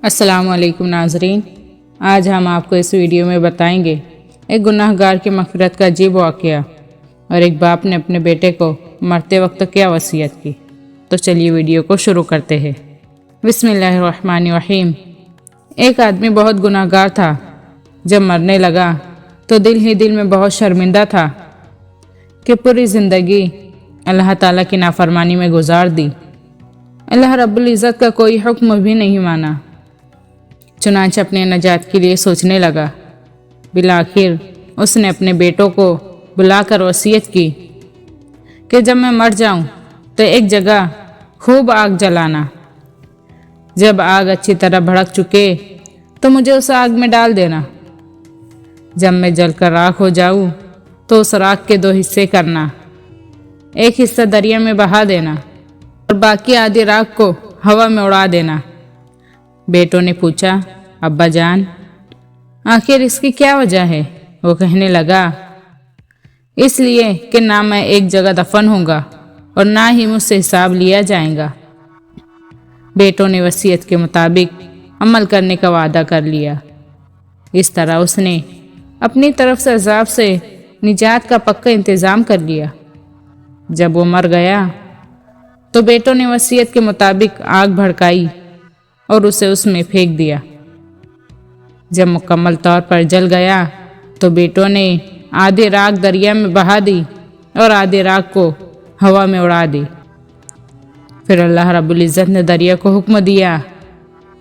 السلام علیکم ناظرین، آج ہم آپ کو اس ویڈیو میں بتائیں گے ایک گناہ گار کی مغفرت کا عجیب واقعہ اور ایک باپ نے اپنے بیٹے کو مرتے وقت کیا وصیت کی۔ تو چلیے ویڈیو کو شروع کرتے ہیں۔ بسم اللہ الرحمن الرحیم۔ ایک آدمی بہت گناہ گار تھا۔ جب مرنے لگا تو دل ہی دل میں بہت شرمندہ تھا کہ پوری زندگی اللہ تعالیٰ کی نافرمانی میں گزار دی، اللہ رب العزت کا کوئی حکم بھی نہیں مانا۔ چنانچہ اپنے نجات کے لیے سوچنے لگا۔ بالآخر اس نے اپنے بیٹوں کو بلا کر وصیت کی کہ جب میں مر جاؤں تو ایک جگہ خوب آگ جلانا، جب آگ اچھی طرح بھڑک چکے تو مجھے اس آگ میں ڈال دینا، جب میں جل کر راکھ ہو جاؤں تو اس راکھ کے 2 حصے کرنا، ایک حصہ دریا میں بہا دینا اور باقی آدھی راکھ کو ہوا میں اڑا دینا۔ بیٹوں نے پوچھا، ابا جان آخر اس کی کیا وجہ ہے؟ وہ کہنے لگا، اس لیے کہ نہ میں ایک جگہ دفن ہوں گا اور نہ ہی مجھ سے حساب لیا جائے گا۔ بیٹوں نے وصیت کے مطابق عمل کرنے کا وعدہ کر لیا۔ اس طرح اس نے اپنی طرف سے عذاب سے نجات کا پکا انتظام کر لیا۔ جب وہ مر گیا تو بیٹوں نے وصیت کے مطابق آگ بھڑکائی اور اسے اس میں پھینک دیا۔ جب مکمل طور پر جل گیا تو بیٹوں نے آدھی راکھ دریا میں بہا دی اور آدھی راکھ کو ہوا میں اڑا دی۔ پھر اللہ رب العزت نے دریا کو حکم دیا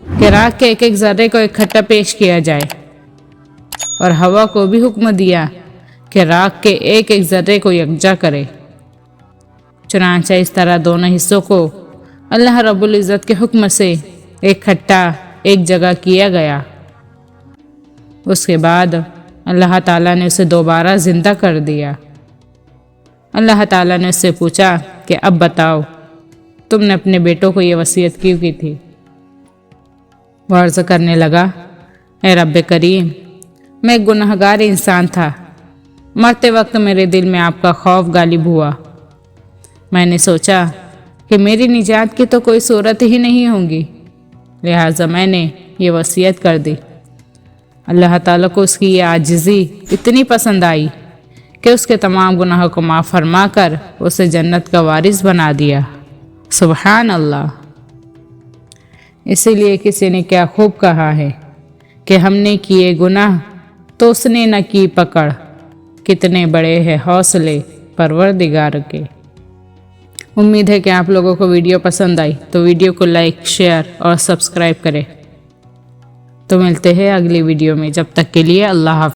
کہ راکھ کے ایک ایک ذرے کو اکٹھا پیش کیا جائے، اور ہوا کو بھی حکم دیا کہ راکھ کے ایک ایک ذرے کو یکجا کرے۔ چنانچہ اس طرح دونوں حصوں کو اللہ رب العزت کے حکم سے اکٹھا ایک جگہ کیا گیا۔ اس کے بعد اللہ تعالیٰ نے اسے دوبارہ زندہ کر دیا۔ اللہ تعالیٰ نے اس سے پوچھا کہ اب بتاؤ، تم نے اپنے بیٹوں کو یہ وصیت کیوں کی تھی؟ وہ عرض کرنے لگا، اے رب کریم، میں ایک گناہ گار انسان تھا۔ مرتے وقت میرے دل میں آپ کا خوف غالب ہوا۔ میں نے سوچا کہ میری نجات کی تو کوئی صورت ہی نہیں ہوگی، لہٰذا میں نے یہ وصیت کر دی۔ اللہ تعالیٰ کو اس کی یہ عاجزی اتنی پسند آئی کہ اس کے تمام گناہوں کو معاف فرما کر اسے جنت کا وارث بنا دیا۔ سبحان اللہ۔ اسی لیے کسی نے کیا خوب کہا ہے کہ ہم نے کیے گناہ تو اس نے نہ کی پکڑ، کتنے بڑے ہیں حوصلے پروردگار کے۔ امید ہے کہ آپ لوگوں کو ویڈیو پسند آئی تو ویڈیو کو لائک، شیئر اور سبسکرائب کریں۔ تو ملتے ہیں اگلی ویڈیو میں، جب تک کے لیے اللہ حافظ۔